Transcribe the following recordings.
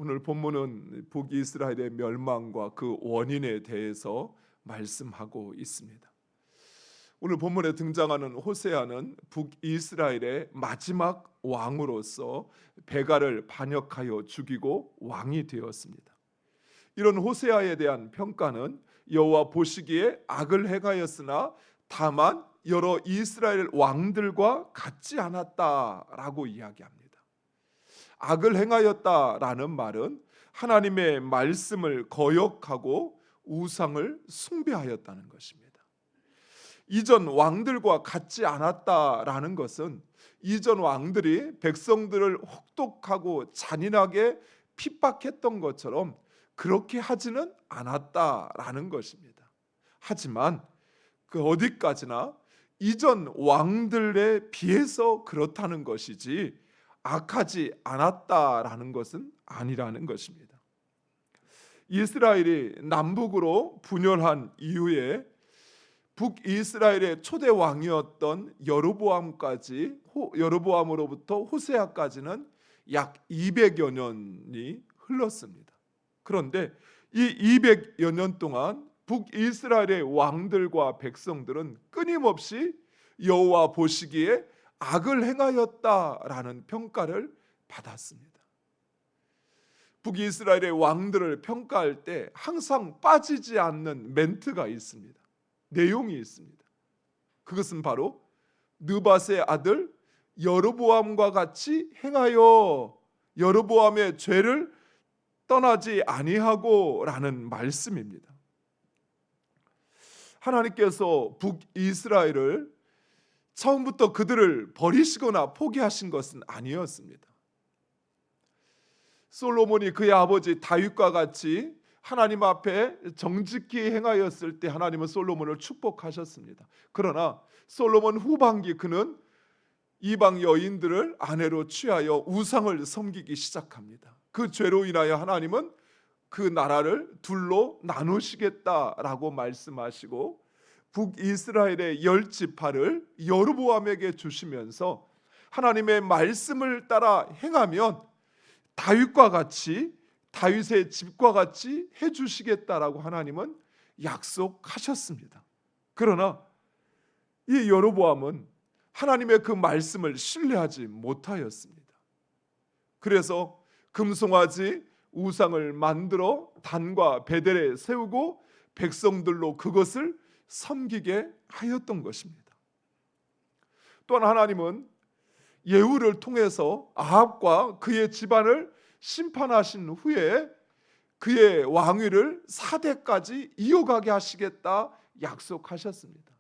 오늘 본문은 북이스라엘의 멸망과 그 원인에 대해서 말씀하고 있습니다. 오늘 본문에 등장하는 호세아는 북이스라엘의 마지막 왕으로서 베가를 반역하여 죽이고 왕이 되었습니다. 이런 호세아에 대한 평가는 여호와 보시기에 악을 행하였으나 다만 여러 이스라엘 왕들과 같지 않았다라고 이야기합니다. 악을 행하였다라는 말은 하나님의 말씀을 거역하고 우상을 숭배하였다는 것입니다. 이전 왕들과 같지 않았다라는 것은 이전 왕들이 백성들을 혹독하고 잔인하게 핍박했던 것처럼 그렇게 하지는 않았다라는 것입니다. 하지만 그 어디까지나 이전 왕들에 비해서 그렇다는 것이지 악하지 않았다라는 것은 아니라는 것입니다. 이스라엘이 남북으로 분열한 이후에 북이스라엘의 초대 왕이었던 여로보암으로부터 호세아까지는 약 200여 년이 흘렀습니다. 그런데 이 200여 년 동안 북이스라엘의 왕들과 백성들은 끊임없이 여호와 보시기에 악을 행하였다라는 평가를 받았습니다. 북이스라엘의 왕들을 평가할 때 항상 빠지지 않는 멘트가 있습니다. 내용이 있습니다. 그것은 바로 느밧의 아들 여로보암과 같이 행하여 여로보암의 죄를 떠나지 아니하고라는 말씀입니다. 하나님께서 북이스라엘을 처음부터 그들을 버리시거나 포기하신 것은 아니었습니다. 솔로몬이 그의 아버지 다윗과 같이 하나님 앞에 정직히 행하였을 때 하나님은 솔로몬을 축복하셨습니다. 그러나 솔로몬 후반기 그는 이방 여인들을 아내로 취하여 우상을 섬기기 시작합니다. 그 죄로 인하여 하나님은 그 나라를 둘로 나누시겠다라고 말씀하시고 북이스라엘의 10지파를 여로보암에게 주시면서 하나님의 말씀을 따라 행하면 다윗과 같이 다윗의 집과 같이 해주시겠다라고 하나님은 약속하셨습니다. 그러나 이 여로보암은 하나님의 그 말씀을 신뢰하지 못하였습니다. 그래서 금송아지 우상을 만들어 단과 베델에 세우고 백성들로 그것을 섬기게 하였던 것입니다. 또한 하나님은 예후를 통해서 아합과 그의 집안을 심판하신 후에 그의 왕위를 4대까지 이어가게 하시겠다 약속하셨습니다.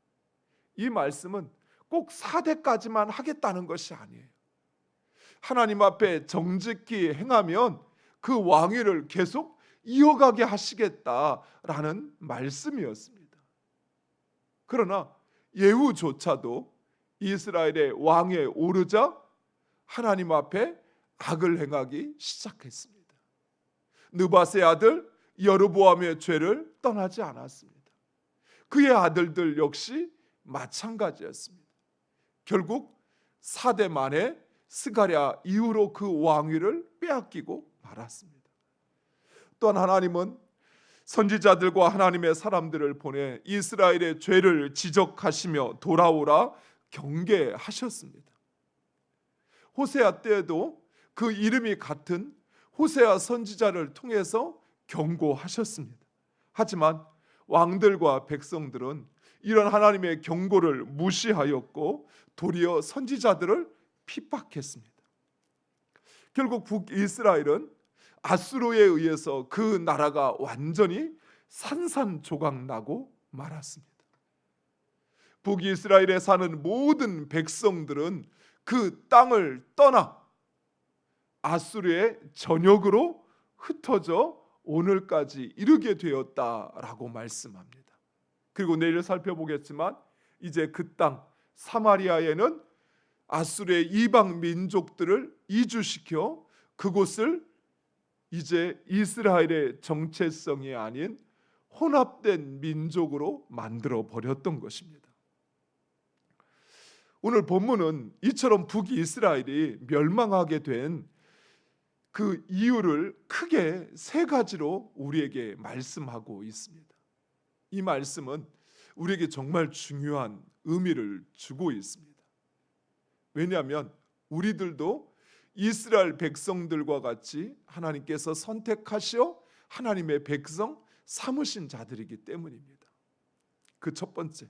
이 말씀은 꼭 4대까지만 하겠다는 것이 아니에요. 하나님 앞에 정직히 행하면 그 왕위를 계속 이어가게 하시겠다라는 말씀이었습니다. 그러나 예후조차도 이스라엘의 왕에 오르자 하나님 앞에 악을 행하기 시작했습니다. 느밧의 아들 여로보암의 죄를 떠나지 않았습니다. 그의 아들들 역시 마찬가지였습니다. 결국 4대 만에 스가랴 이후로 그 왕위를 빼앗기고 말았습니다. 또한 하나님은 선지자들과 하나님의 사람들을 보내 이스라엘의 죄를 지적하시며 돌아오라 경계하셨습니다. 호세아 때에도 그 이름이 같은 호세아 선지자를 통해서 경고하셨습니다. 하지만 왕들과 백성들은 이런 하나님의 경고를 무시하였고 도리어 선지자들을 핍박했습니다. 결국 북이스라엘은 아수르에 의해서 그 나라가 완전히 산산조각나고 말았습니다. 북이스라엘에 사는 모든 백성들은 그 땅을 떠나 아수르의 전역으로 흩어져 오늘까지 이르게 되었다라고 말씀합니다. 그리고 내일 살펴보겠지만 이제 그 땅 사마리아에는 아수르의 이방 민족들을 이주시켜 그곳을 이제 이스라엘의 정체성이 아닌 혼합된 민족으로 만들어 버렸던 것입니다. 오늘 본문은 이처럼 북이스라엘이 멸망하게 된 그 이유를 크게 세 가지로 우리에게 말씀하고 있습니다. 이 말씀은 우리에게 정말 중요한 의미를 주고 있습니다. 왜냐하면 우리들도 이스라엘 백성들과 같이 하나님께서 선택하시어 하나님의 백성 삼으신 자들이기 때문입니다. 그 첫 번째,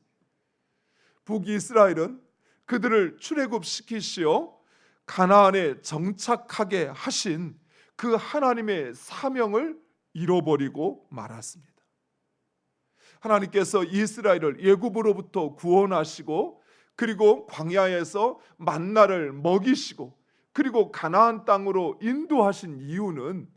북이스라엘은 그들을 출애굽시키시어 가나안에 정착하게 하신 그 하나님의 사명을 잃어버리고 말았습니다. 하나님께서 이스라엘을 애굽으로부터 구원하시고 그리고 광야에서 만나를 먹이시고 그리고 가나안 땅으로 인도하신 이유는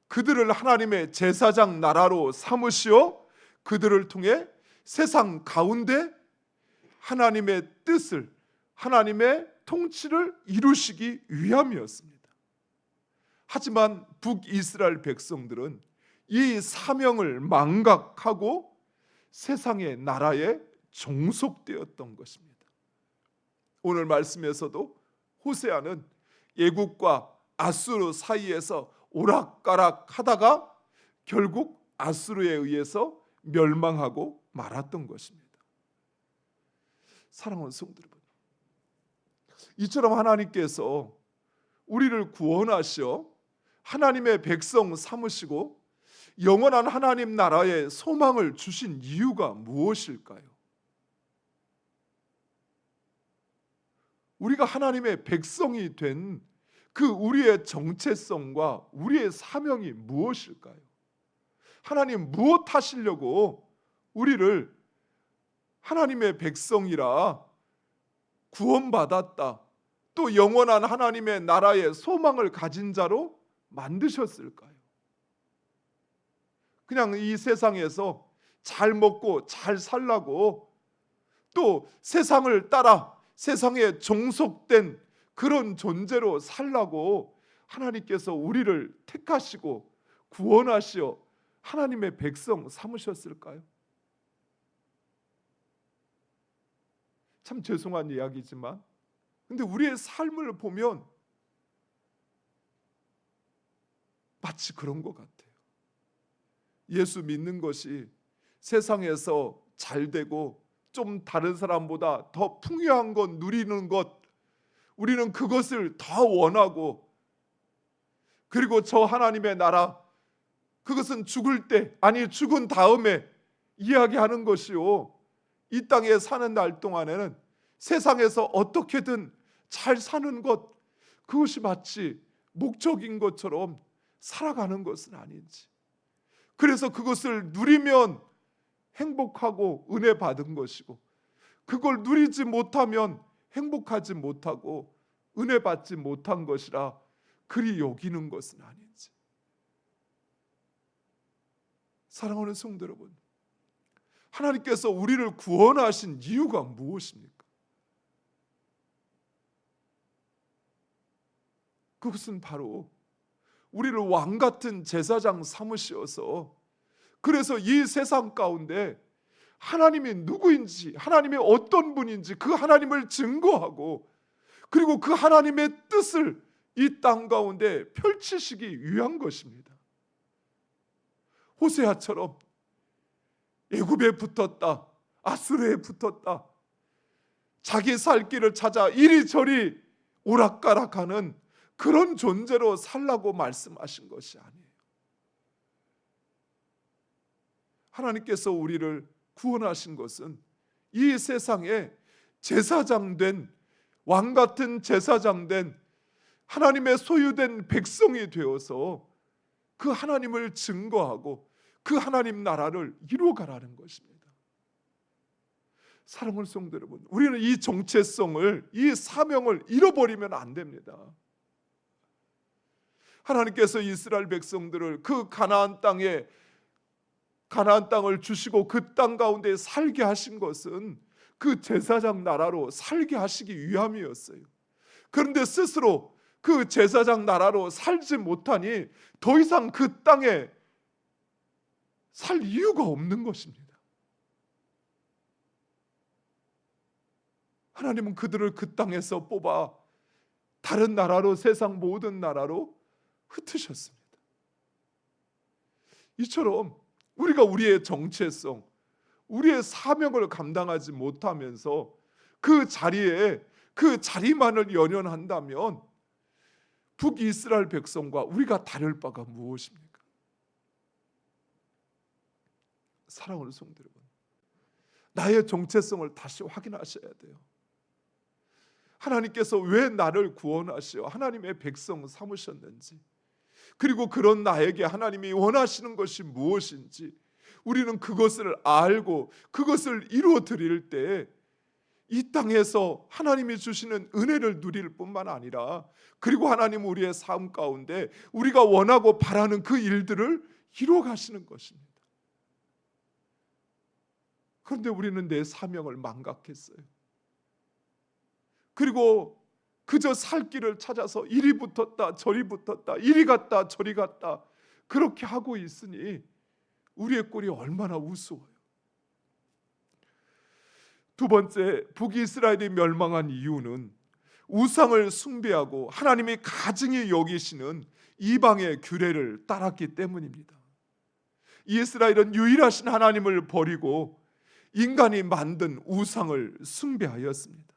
그들을 하나님의 제사장 나라로 삼으시어 그들을 통해 세상 가운데 하나님의 뜻을, 하나님의 통치를 이루시기 위함이었습니다. 하지만 북이스라엘 백성들은 이 사명을 망각하고 세상의 나라에 종속되었던 것입니다. 오늘 말씀에서도 호세아는 애국과 아수르 사이에서 오락가락 하다가 결국 아수르에 의해서 멸망하고 말았던 것입니다. 사랑하는 성도 여러분, 이처럼 하나님께서 우리를 구원하시어 하나님의 백성 삼으시고 영원한 하나님 나라의 소망을 주신 이유가 무엇일까요? 우리가 하나님의 백성이 된 그 우리의 정체성과 우리의 사명이 무엇일까요? 하나님 무엇 하시려고 우리를 하나님의 백성이라 구원받았다, 또 영원한 하나님의 나라의 소망을 가진 자로 만드셨을까요? 그냥 이 세상에서 잘 먹고 잘 살라고, 또 세상을 따라 세상에 종속된 그런 존재로 살라고 하나님께서 우리를 택하시고 구원하시어 하나님의 백성 삼으셨을까요? 참 죄송한 이야기지만 근데 우리의 삶을 보면 마치 그런 것 같아요. 예수 믿는 것이 세상에서 잘 되고 좀 다른 사람보다 더 풍요한 것 누리는 것, 우리는 그것을 더 원하고, 그리고 저 하나님의 나라, 그것은 죽을 때, 아니 죽은 다음에 이야기하는 것이요, 이 땅에 사는 날 동안에는 세상에서 어떻게든 잘 사는 것, 그것이 마치 목적인 것처럼 살아가는 것은 아닌지, 그래서 그것을 누리면 행복하고 은혜 받은 것이고, 그걸 누리지 못하면 행복하지 못하고 은혜 받지 못한 것이라 그리 여기는 것은 아닌지. 사랑하는 성도 여러분, 하나님께서 우리를 구원하신 이유가 무엇입니까? 그것은 바로 우리를 왕 같은 제사장 삼으시어서, 그래서 이 세상 가운데 하나님이 누구인지, 하나님이 어떤 분인지 그 하나님을 증거하고, 그리고 그 하나님의 뜻을 이 땅 가운데 펼치시기 위한 것입니다. 호세아처럼 애굽에 붙었다, 아수르에 붙었다, 자기 살 길을 찾아 이리저리 오락가락하는 그런 존재로 살라고 말씀하신 것이 아니에요. 하나님께서 우리를 구원하신 것은 이 세상에 제사장 된, 왕 같은 제사장 된, 하나님의 소유된 백성이 되어서 그 하나님을 증거하고 그 하나님 나라를 이루어가라는 것입니다. 사랑하는 성도 여러분, 우리는 이 정체성을, 이 사명을 잃어버리면 안 됩니다. 하나님께서 이스라엘 백성들을 그 가나안 땅을 주시고 그 땅 가운데 살게 하신 것은 그 제사장 나라로 살게 하시기 위함이었어요. 그런데 스스로 그 제사장 나라로 살지 못하니 더 이상 그 땅에 살 이유가 없는 것입니다. 하나님은 그들을 그 땅에서 뽑아 다른 나라로, 세상 모든 나라로 흩으셨습니다. 이처럼 우리가 우리의 정체성, 우리의 사명을 감당하지 못하면서 그 자리에 그 자리만을 연연한다면 북이스라엘 백성과 우리가 다를 바가 무엇입니까? 사랑하는 성도 여러분, 나의 정체성을 다시 확인하셔야 돼요. 하나님께서 왜 나를 구원하시어 하나님의 백성 삼으셨는지, 그리고 그런 나에게 하나님이 원하시는 것이 무엇인지 우리는 그것을 알고 그것을 이루어 드릴 때 이 땅에서 하나님이 주시는 은혜를 누릴 뿐만 아니라, 그리고 하나님은 우리의 삶 가운데 우리가 원하고 바라는 그 일들을 이루어 가시는 것입니다. 그런데 우리는 내 사명을 망각했어요. 그리고 그저 살 길을 찾아서 이리 붙었다 저리 붙었다, 이리 갔다 저리 갔다, 그렇게 하고 있으니 우리의 꼴이 얼마나 우스워요. 두 번째, 북이스라엘이 멸망한 이유는 우상을 숭배하고 하나님이 가증히 여기시는 이방의 규례를 따랐기 때문입니다. 이스라엘은 유일하신 하나님을 버리고 인간이 만든 우상을 숭배하였습니다.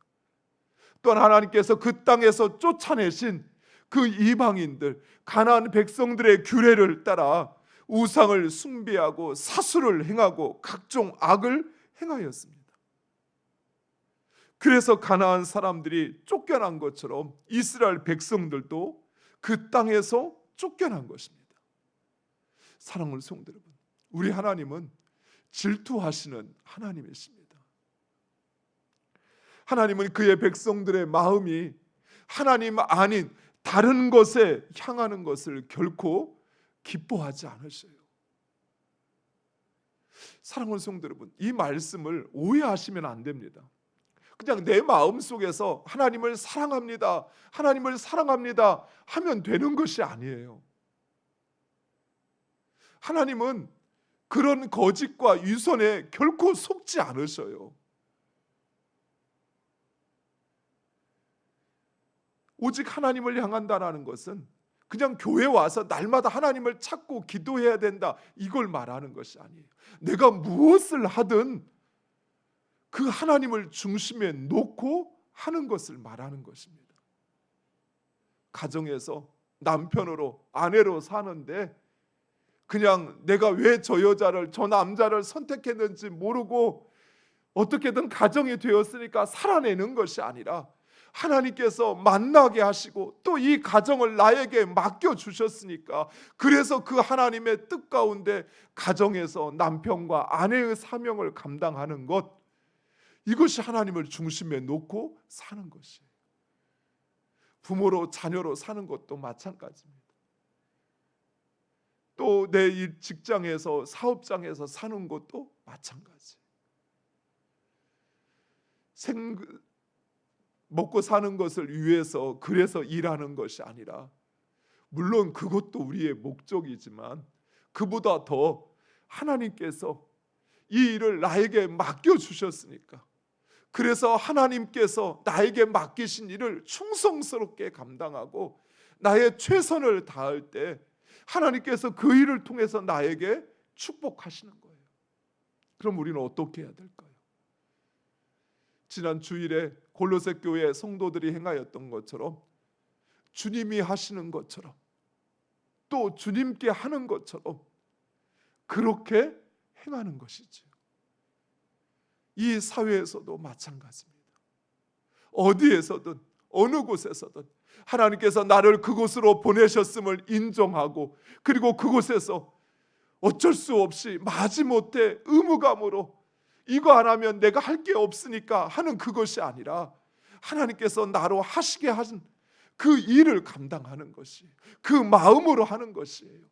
또한 하나님께서 그 땅에서 쫓아내신 그 이방인들, 가나안 백성들의 규례를 따라 우상을 숭배하고 사수를 행하고 각종 악을 행하였습니다. 그래서 가나안 사람들이 쫓겨난 것처럼 이스라엘 백성들도 그 땅에서 쫓겨난 것입니다. 사랑하는 성도 여러분, 우리 하나님은 질투하시는 하나님이십니다. 하나님은 그의 백성들의 마음이 하나님 아닌 다른 것에 향하는 것을 결코 기뻐하지 않으셔요. 사랑하는 성도 여러분, 이 말씀을 오해하시면 안 됩니다. 그냥 내 마음 속에서 하나님을 사랑합니다, 하나님을 사랑합니다 하면 되는 것이 아니에요. 하나님은 그런 거짓과 위선에 결코 속지 않으셔요. 오직 하나님을 향한다는 것은 그냥 교회 와서 날마다 하나님을 찾고 기도해야 된다, 이걸 말하는 것이 아니에요. 내가 무엇을 하든 그 하나님을 중심에 놓고 하는 것을 말하는 것입니다. 가정에서 남편으로 아내로 사는데 그냥 내가 왜 저 여자를 저 남자를 선택했는지 모르고 어떻게든 가정이 되었으니까 살아내는 것이 아니라, 하나님께서 만나게 하시고 또 이 가정을 나에게 맡겨 주셨으니까, 그래서 그 하나님의 뜻 가운데 가정에서 남편과 아내의 사명을 감당하는 것, 이것이 하나님을 중심에 놓고 사는 것이에요. 부모로 자녀로 사는 것도 마찬가지입니다. 또 내 직장에서 사업장에서 사는 것도 마찬가지. 먹고 사는 것을 위해서 그래서 일하는 것이 아니라, 물론 그것도 우리의 목적이지만 그보다 더 하나님께서 이 일을 나에게 맡겨 주셨으니까, 그래서 하나님께서 나에게 맡기신 일을 충성스럽게 감당하고 나의 최선을 다할 때 하나님께서 그 일을 통해서 나에게 축복하시는 거예요. 그럼 우리는 어떻게 해야 될까요? 지난 주일에 골로새 교회 성도들이 행하였던 것처럼, 주님이 하시는 것처럼 또 주님께 하는 것처럼 그렇게 행하는 것이죠. 이 사회에서도 마찬가지입니다. 어디에서든 어느 곳에서든 하나님께서 나를 그곳으로 보내셨음을 인정하고, 그리고 그곳에서 어쩔 수 없이 마지못해 의무감으로 이거 안 하면 내가 할 게 없으니까 하는 그것이 아니라, 하나님께서 나로 하시게 하신 그 일을 감당하는 것이, 그 마음으로 하는 것이에요.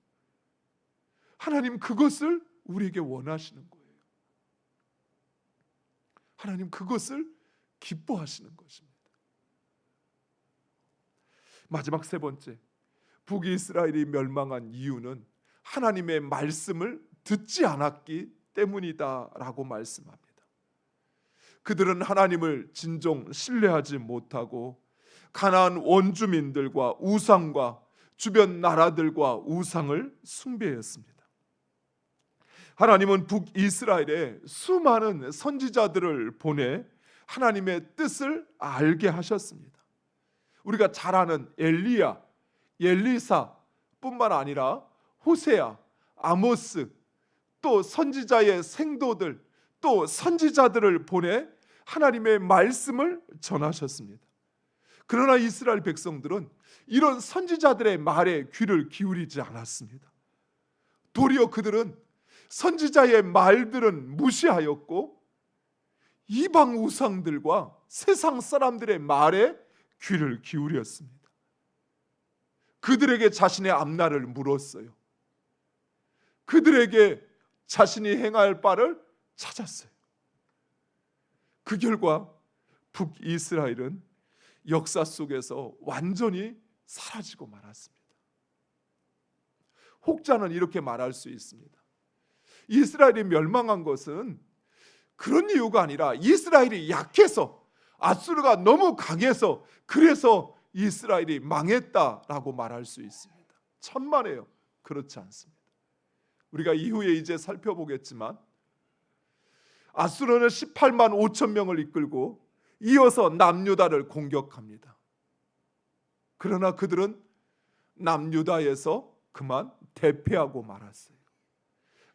하나님 그것을 우리에게 원하시는 거예요. 하나님 그것을 기뻐하시는 것입니다. 마지막 세 번째, 북이스라엘이 멸망한 이유는 하나님의 말씀을 듣지 않았기 때문이다라고 말씀합니다. 그들은 하나님을 진정 신뢰하지 못하고 가나안 원주민들과 우상과 주변 나라들과 우상을 숭배했습니다. 하나님은 북이스라엘에 수많은 선지자들을 보내 하나님의 뜻을 알게 하셨습니다. 우리가 잘 아는 엘리야, 엘리사 뿐만 아니라 호세아, 아모스, 또 선지자의 생도들, 또 선지자들을 보내 하나님의 말씀을 전하셨습니다. 그러나 이스라엘 백성들은 이런 선지자들의 말에 귀를 기울이지 않았습니다. 도리어 그들은 선지자의 말들은 무시하였고 이방 우상들과 세상 사람들의 말에 귀를 기울였습니다. 그들에게 자신의 앞날을 물었어요. 그들에게 자신이 행할 바를 찾았어요. 그 결과 북이스라엘은 역사 속에서 완전히 사라지고 말았습니다. 혹자는 이렇게 말할 수 있습니다. 이스라엘이 멸망한 것은 그런 이유가 아니라 이스라엘이 약해서, 아수르가 너무 강해서 그래서 이스라엘이 망했다라고 말할 수 있습니다. 천만에요. 그렇지 않습니다. 우리가 이후에 이제 살펴보겠지만 아수르는 18만 5천 명을 이끌고 이어서 남유다를 공격합니다. 그러나 그들은 남유다에서 그만 대패하고 말았어요.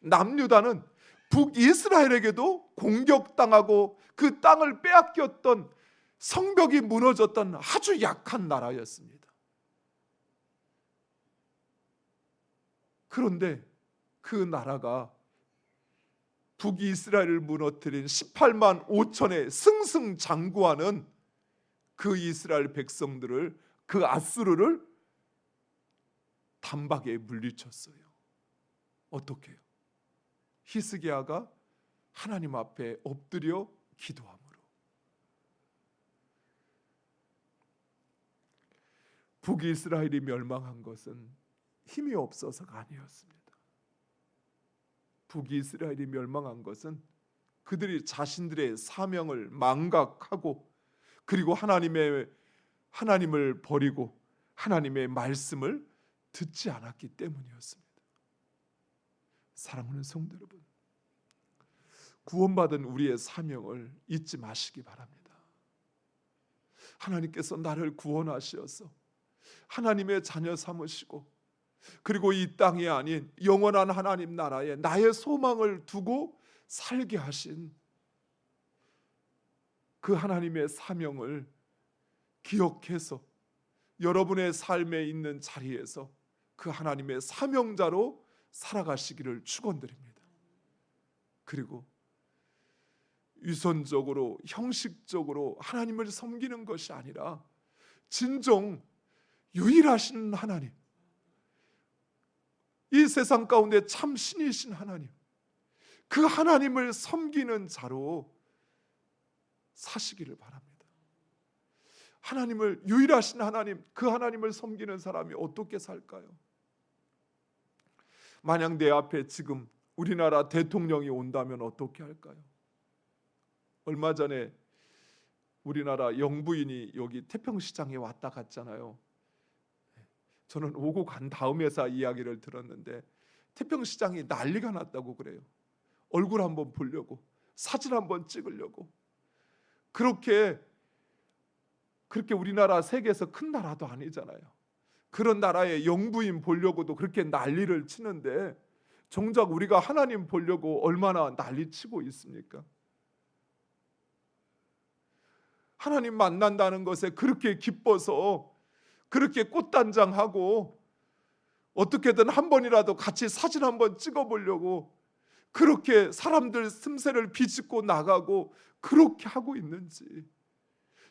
남유다는 북이스라엘에게도 공격당하고 그 땅을 빼앗겼던, 성벽이 무너졌던 아주 약한 나라였습니다. 그런데 그 나라가 북이스라엘을 무너뜨린 18만 5천의 승승장구하는 그 이스라엘 백성들을, 그 아수르를 단박에 물리쳤어요. 어떻게 해요? 히스기야가 하나님 앞에 엎드려 기도함으로. 북이스라엘이 멸망한 것은 힘이 없어서가 아니었습니다. 북이스라엘이 멸망한 것은 그들이 자신들의 사명을 망각하고 그리고 하나님을 버리고 하나님의 말씀을 듣지 않았기 때문이었습니다. 사랑하는 성도 여러분, 구원받은 우리의 사명을 잊지 마시기 바랍니다. 하나님께서 나를 구원하셔서 하나님의 자녀 삼으시고 그리고 이 땅이 아닌 영원한 하나님 나라에 나의 소망을 두고 살게 하신 그 하나님의 사명을 기억해서 여러분의 삶에 있는 자리에서 그 하나님의 사명자로 살아가시기를 축원드립니다. 그리고 유선적으로 형식적으로 하나님을 섬기는 것이 아니라 진정 유일하신 하나님, 이 세상 가운데 참 신이신 하나님, 그 하나님을 섬기는 자로 사시기를 바랍니다. 하나님을, 유일하신 하나님, 그 하나님을 섬기는 사람이 어떻게 살까요? 만약 내 앞에 지금 우리나라 대통령이 온다면 어떻게 할까요? 얼마 전에 우리나라 영부인이 여기 태평시장에 왔다 갔잖아요. 저는 오고 간 다음에서 이야기를 들었는데 태평시장이 난리가 났다고 그래요. 얼굴 한번 보려고, 사진 한번 찍으려고. 그렇게 우리나라 세계에서 큰 나라도 아니잖아요. 그런 나라의 영부인 보려고도 그렇게 난리를 치는데 정작 우리가 하나님 보려고 얼마나 난리치고 있습니까? 하나님 만난다는 것에 그렇게 기뻐서 그렇게 꽃단장하고 어떻게든 한 번이라도 같이 사진 한번 찍어보려고 그렇게 사람들 틈새를 비집고 나가고 그렇게 하고 있는지,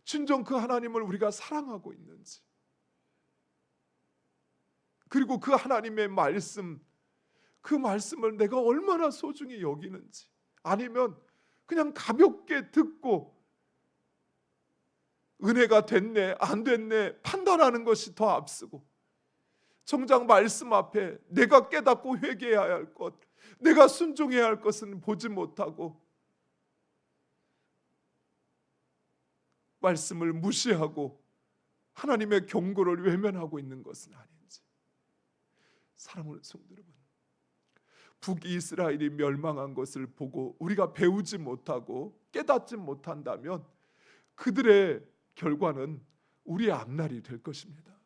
진정 그 하나님을 우리가 사랑하고 있는지, 그리고 그 하나님의 말씀, 그 말씀을 내가 얼마나 소중히 여기는지, 아니면 그냥 가볍게 듣고 은혜가 됐네 안 됐네 판단하는 것이 더 앞서고 정작 말씀 앞에 내가 깨닫고 회개해야 할 것, 내가 순종해야 할 것은 보지 못하고 말씀을 무시하고 하나님의 경고를 외면하고 있는 것은 아닌지, 사랑하는 성도 여러분, 북이스라엘이 멸망한 것을 보고 우리가 배우지 못하고 깨닫지 못한다면 그들의 결과는 우리의 앞날이 될 것입니다.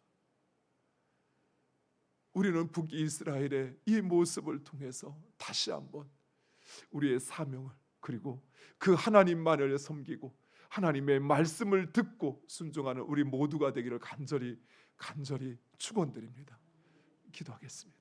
우리는 북이스라엘의 이 모습을 통해서 다시 한번 우리의 사명을, 그리고 그 하나님만을 섬기고 하나님의 말씀을 듣고 순종하는 우리 모두가 되기를 간절히 축원드립니다. 기도하겠습니다.